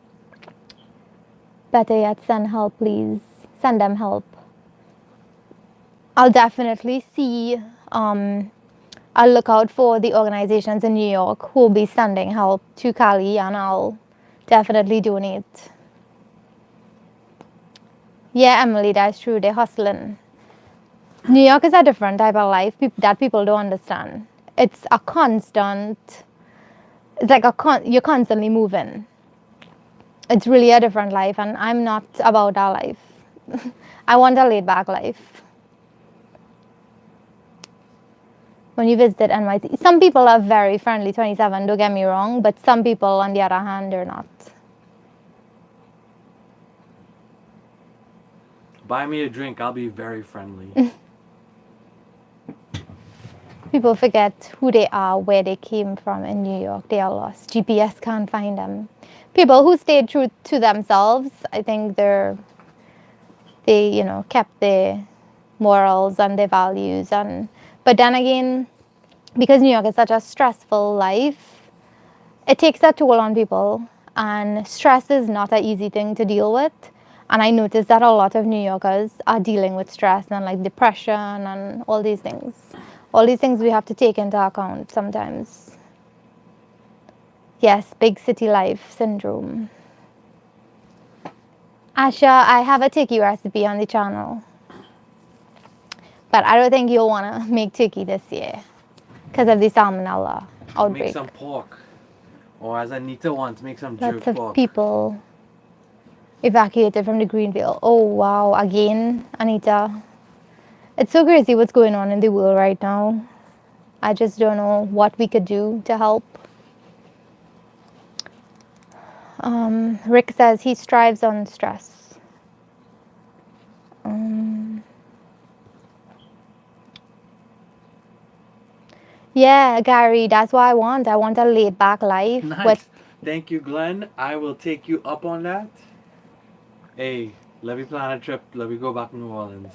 better yet, send help, please. Send them help. I'll definitely see. I'll look out for the organizations in New York who will be sending help to Cali, and I'll definitely donate. Yeah, Emily, that's true. They're hustling. New York is a different type of life that people don't understand. It's a constant. It's like you're constantly moving. It's really a different life, and I'm not about that life. I want a laid-back life. When you visited NYC, some people are very friendly, 27, don't get me wrong, but some people, on the other hand, they're not. Buy me a drink, I'll be very friendly. People forget who they are, where they came from in New York. They are lost. GPS can't find them. People who stayed true to themselves, I think they kept their morals and their values. But then again, because New York is such a stressful life, it takes a toll on people. And stress is not an easy thing to deal with. And I noticed that a lot of New Yorkers are dealing with stress and like depression and all these things. All these things we have to take into account sometimes. Yes, big city life syndrome. Asha, I have a turkey recipe on the channel. But I don't think you'll want to make turkey this year. because of the salmonella Make outbreak. some pork. Or as Anita wants, make some Lots jerk of pork. people evacuated from the Greenville. Oh wow, again, Anita. It's so crazy what's going on in the world right now. I just don't know what we could do to help. Rick says he strives on stress. Yeah, Gary, that's what I want. I want a laid back life Nice. with Thank you, Glenn. I will take you up on that. Hey, let me plan a trip. Let me go back to New Orleans.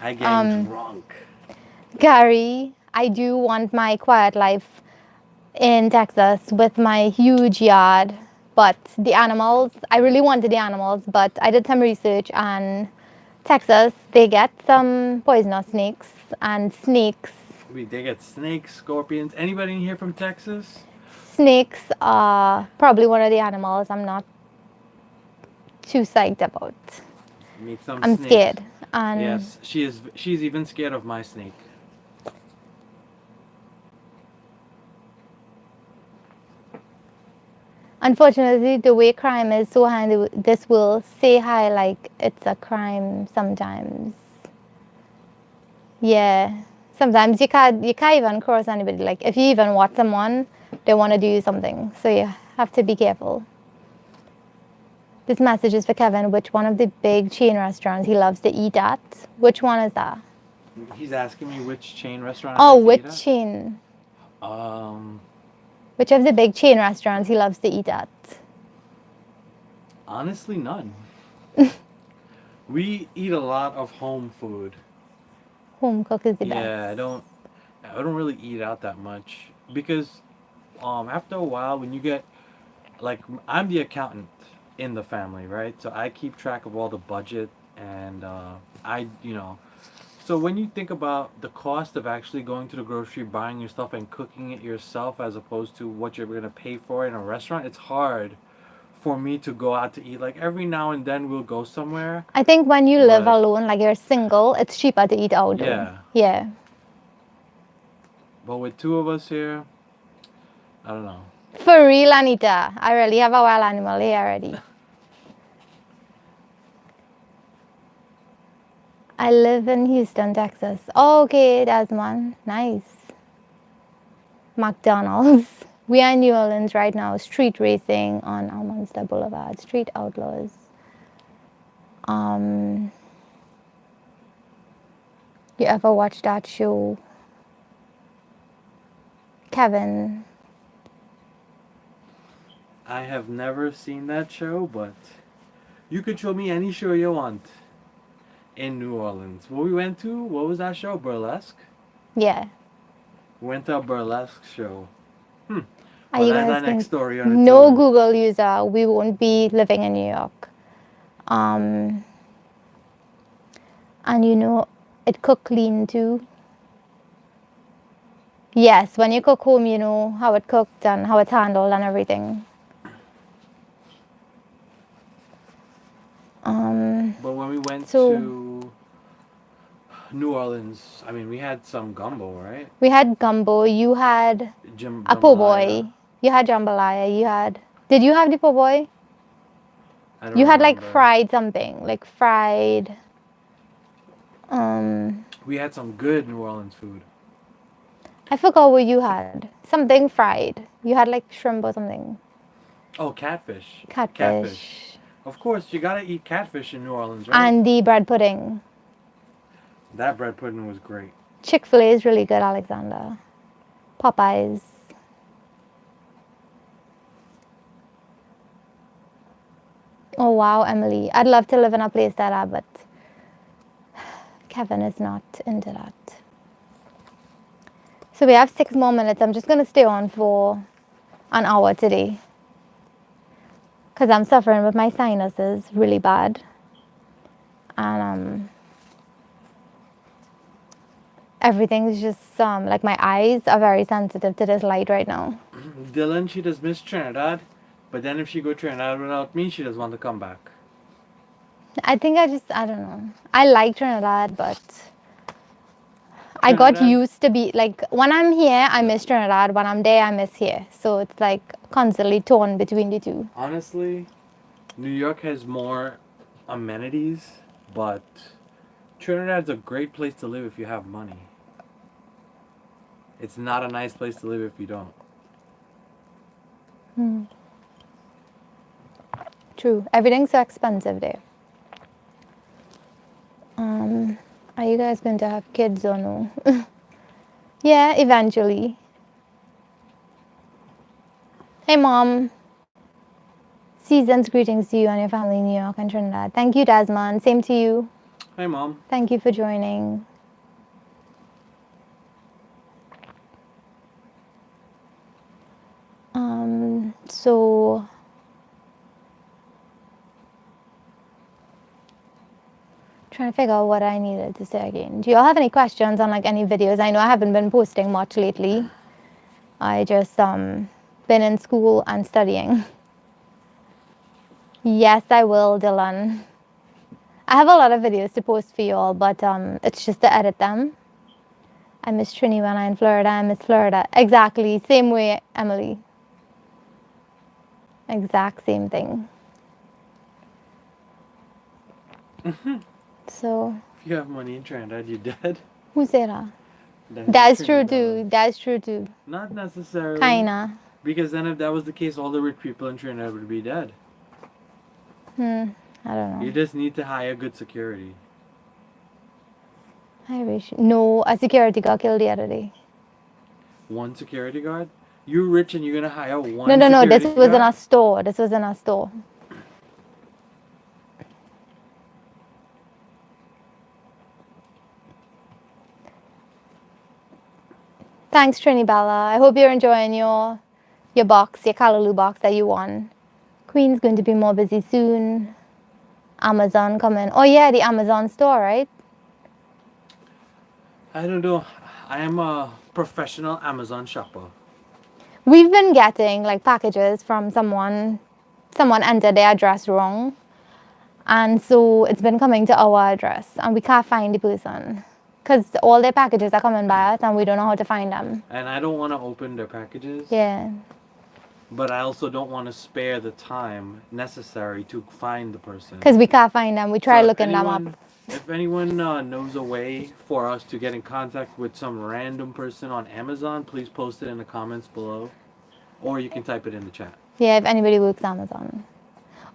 I get drunk. Gary. I do want my quiet life in Texas with my huge yard. But the animals, I really wanted the animals, but I did some research and Texas, they get some poisonous snakes and snakes. They get snakes, scorpions. Anybody in here from Texas? Snakes are probably one of the animals I'm not too psyched about. Make some I'm snakes. scared. And Yes, she is. She's even scared of my snake. unfortunately, the way crime is so high in this will say hi like it's a crime sometimes. Yeah. Sometimes you can't even cross anybody. Like if you even watch someone, they want to do something. So you have to be careful. This message is for Kevin. Which one of the big chain restaurants he loves to eat at? Which one is that? He's asking me which chain restaurant. Oh, I like to which eat at. chain? Um, Which of the big chain restaurants he loves to eat at? honestly, none. We eat a lot of home food. Home cook is the best. Yeah, I don't really eat out that much because, after a while, when you get, like, I'm the accountant in the family, right? So I keep track of all the budget and so when you think about the cost of actually going to the grocery, buying your stuff and cooking it yourself as opposed to what you're gonna pay for in a restaurant, it's hard for me to go out to eat. Like every now and then we'll go somewhere. I think when you live But- alone, like you're single, it's cheaper to eat out. Yeah. Yeah. But with two of us here, I don't know. For real, Anita. I really have a wild animal here already. I live in Houston, Texas. Oh, okay, Desmond. Nice. McDonald's. We are in New Orleans right now. Street racing on Almonster Boulevard. Street Outlaws. You ever watch that show? Kevin. I have never seen that show, but you could show me any show you want in New Orleans. What we went to, what was that show? Burlesque? Yeah. We went to a burlesque show. Are you Well, that's guys our next story on its no own. Google user, we won't be living in New York. And you know, it cook clean too. Yes, when you cook home, you know how it cooked and how it's handled and everything. But when we went So- to New Orleans, I mean, we had some gumbo, right? We had gumbo. You had a po' boy. You had jambalaya. You had. Did you have the po' boy? I don't You had like remember. fried something, like fried. We had some good New Orleans food. I forgot what you had. Something fried. You had like shrimp or something. Oh, catfish. Catfish. Of course, you gotta eat catfish in New Orleans, right? And the bread pudding. That bread pudding was great. Chick-fil-A is really good, Alexander. Popeyes. Oh wow, Emily. I'd love to live in a place like that, but Kevin is not into that. So we have 6 more minutes. I'm just going to stay on for an hour today. Because I'm suffering with my sinuses really bad. And everything's just, like my eyes are very sensitive to this light right now. Dylan, she does miss Trinidad, but then if she go Trinidad without me, she doesn't want to come back. I think I don't know. I like Trinidad, but I got Trinidad? used to be like when I'm here, I miss Trinidad. When I'm there, I miss here. So it's like constantly torn between the two. Honestly, New York has more amenities, but Trinidad's a great place to live if you have money. It's not a nice place to live if you don't. True. Everything's so expensive there. Are you guys going to have kids or no? Yeah, eventually. Hey, Mom. Season's greetings to you and your family in New York and Trinidad. Thank you, Desmond. Same to you. Hey, Mom. Thank you for joining. So trying to figure out what I needed to say again. Do you all have any questions on like any videos? I know I haven't been posting much lately. I just been in school and studying. Yes, I will, Dylan. I have a lot of videos to post for you all, but it's just to edit them. I miss Trini when I'm in Florida. I miss Florida. Exactly. Same way, Emily. Exact same thing. So, If you have money in Trinidad, you're dead. who said that? Then That's true Trinidad too. was- That's true too. Not necessarily. Kinda. Because then if that was the case, all the rich people in Trinidad would be dead. I don't You know. just need to hire good security. I wish. No, a security got killed the other day. One security guard? You're rich and you're gonna hire one No. This security was in guard? a store. This was in a store. Thanks, Trini Bella. I hope you're enjoying your box, your Callaloo box that you won. Queen's going to be more busy soon. Amazon coming. Oh yeah, the Amazon store, right? I don't know. I am a professional Amazon shopper. We've been getting like packages from someone entered their address wrong. And so it's been coming to our address and we can't find the person. Because all their packages are coming by us and we don't know how to find them. And I don't want to open their packages. Yeah. But I also don't want to spare the time necessary to find the person. Because we can't find them. We tried So if looking them anyone- up. If anyone knows a way for us to get in contact with some random person on Amazon, please post it in the comments below. Or you can type it in the chat. Yeah, if anybody works Amazon.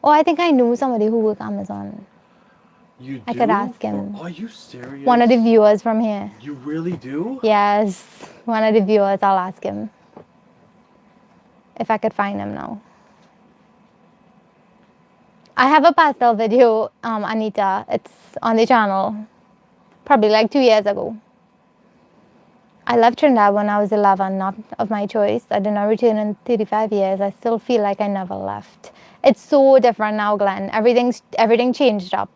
Oh, I think I knew somebody who worked Amazon. You do? I could ask him. Are you serious? One of the viewers from here. You really do? Yes, one of the viewers. I'll ask him. If I could find him now. I have a pastel video, Anita. It's on the channel. Probably like 2 years ago. I left Trinidad when I was 11, not of my choice. I did not return in 35 years. I still feel like I never left. It's so different now, Glenn. Everything changed up.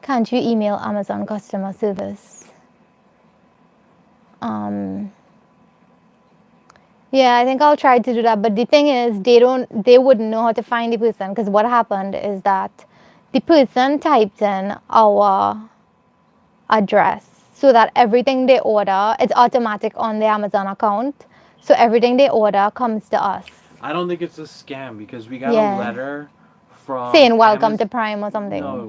Can't you email Amazon customer service? Yeah, I think I'll try to do that. But the thing is, they wouldn't know how to find the person, because what happened is that the person typed in our address so that everything they order, it's automatic on the Amazon account. So everything they order comes to us. I don't think it's a scam because we got Yeah. a letter from Saying welcome Amaz- to Prime or something. No,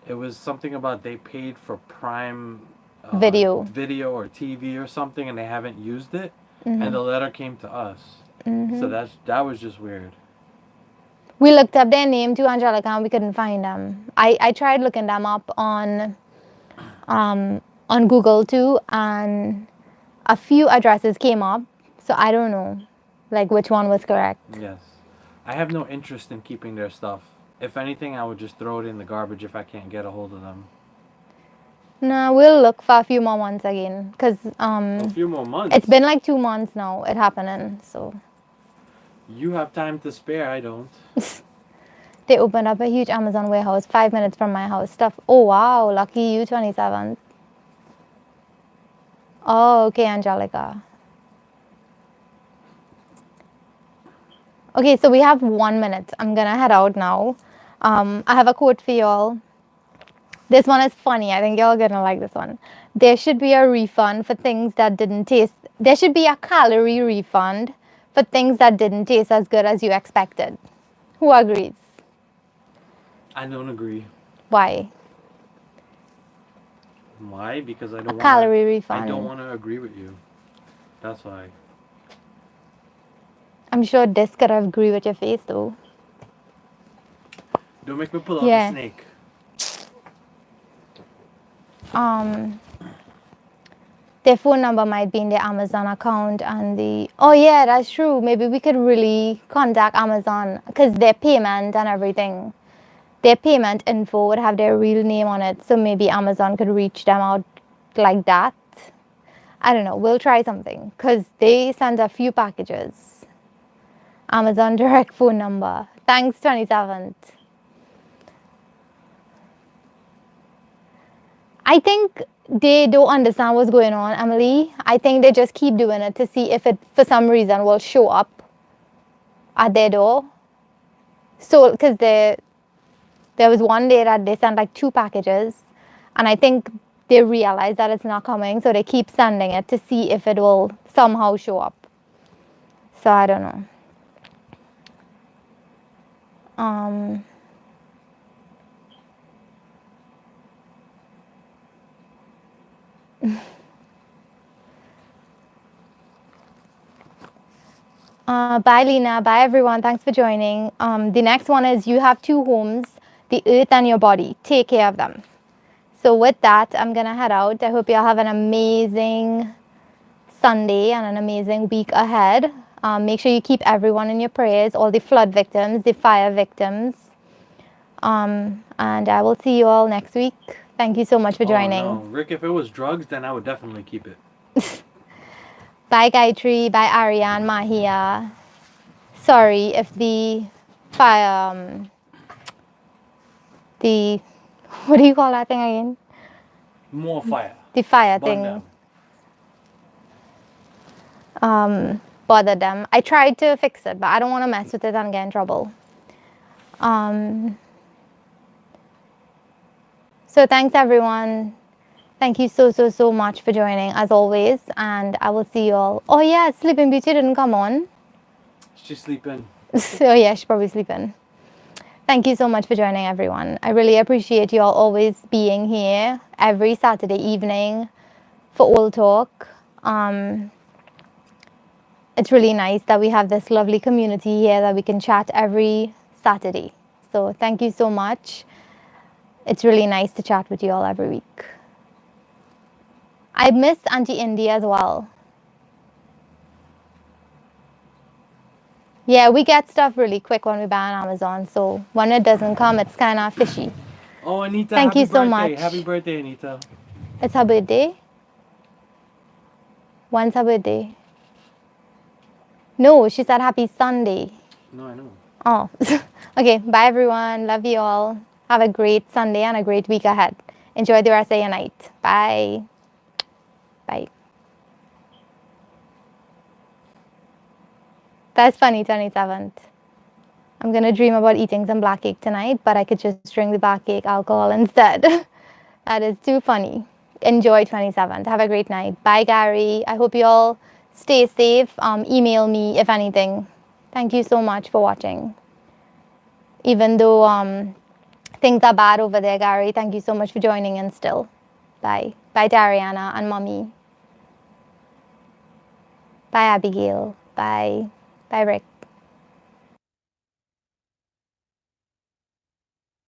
it was something about they paid for Prime Video or TV or something, and they haven't used it, and the letter came to us. So that was just weird. We looked up their name too, Angelica, and we couldn't find them. I tried looking them up on Google too, and a few addresses came up. So I don't know, like which one was correct. Yes, I have no interest in keeping their stuff. If anything, I would just throw it in the garbage if I can't get a hold of them. No, we'll look for a few more months again, because A few more months. it's been like 2 months now it happening. So You have time to spare. I don't. they opened up a huge Amazon warehouse 5 minutes from my house. Stuff. Oh wow, lucky you, 27. Oh, okay, Angelica. Okay, so we have 1 minute. I'm gonna head out now. I have a quote for y'all. This one is funny. I think y'all gonna like this one. There should be a refund for things that didn't taste. There should be a calorie refund for things that didn't taste as good as you expected. Who agrees? I don't agree. Why? Why? Because I A don't want calorie to. I refund. don't want to agree with you. That's why. I'm sure this could have agree with your face though. Don't make me pull out Yeah. the snake. Their phone number might be in their Amazon account and oh yeah, that's true. Maybe we could really contact Amazon because their payment and everything, their payment info would have their real name on it. So maybe Amazon could reach them out like that. I don't know. We'll try something because they sent a few packages. Amazon direct phone number. Thanks, 27th. I think they don't understand what's going on, Emily. I think they just keep doing it to see if it, for some reason, will show up at their door. So, because there was one day that they sent like 2 packages, and I think they realize that it's not coming, so they keep sending it to see if it will somehow show up. So I don't know. Bye, Lena. Bye, everyone. Thanks for joining. The next one is you have 2 homes, the earth and your body. Take care of them. So with that, I'm going to head out. I hope you all have an amazing Sunday and an amazing week ahead. Make sure you keep everyone in your prayers, all the flood victims, the fire victims. And I will see you all next week. Thank you so much for joining. Oh, no. Rick, if it was drugs, then I would definitely keep it. Bye, Gayatri. Bye, Ariane, Mahia. Sorry if the fire, the, what do you call that thing again? More fire. The fire Burn thing them. bothered them. I tried to fix it, but I don't want to mess with it and get in trouble. So thanks, everyone. Thank you so much for joining, as always, and I will see you all. Oh yeah, Sleeping Beauty didn't come on. She's sleeping. So yeah, she's probably sleeping. Thank you so much for joining, everyone. I really appreciate you all always being here every Saturday evening for Ole Talk. It's really nice that we have this lovely community here that we can chat every Saturday. So thank you so much. It's really nice to chat with you all every week. I miss Auntie Indy as well. Yeah, we get stuff really quick when we buy on Amazon, so when it doesn't come, it's kind of fishy. Oh, Anita, Thank happy you so birthday. much. Happy birthday, Anita. It's her birthday? When's her birthday? No, she said happy Sunday. No, I know. Oh, okay. Bye, everyone. Love you all. Have a great Sunday and a great week ahead. Enjoy the rest of your night. Bye. Bye. That's funny, 27th. I'm going to dream about eating some black cake tonight, but I could just drink the black cake alcohol instead. That is too funny. Enjoy 27th. Have a great night. Bye, Gary. I hope you all stay safe. Email me if anything. Thank you so much for watching. Even though things are bad over there, Gary, thank you so much for joining in still. Bye. Bye, Dariana and Mommy. Bye, Abigail. Bye. Bye, Rick.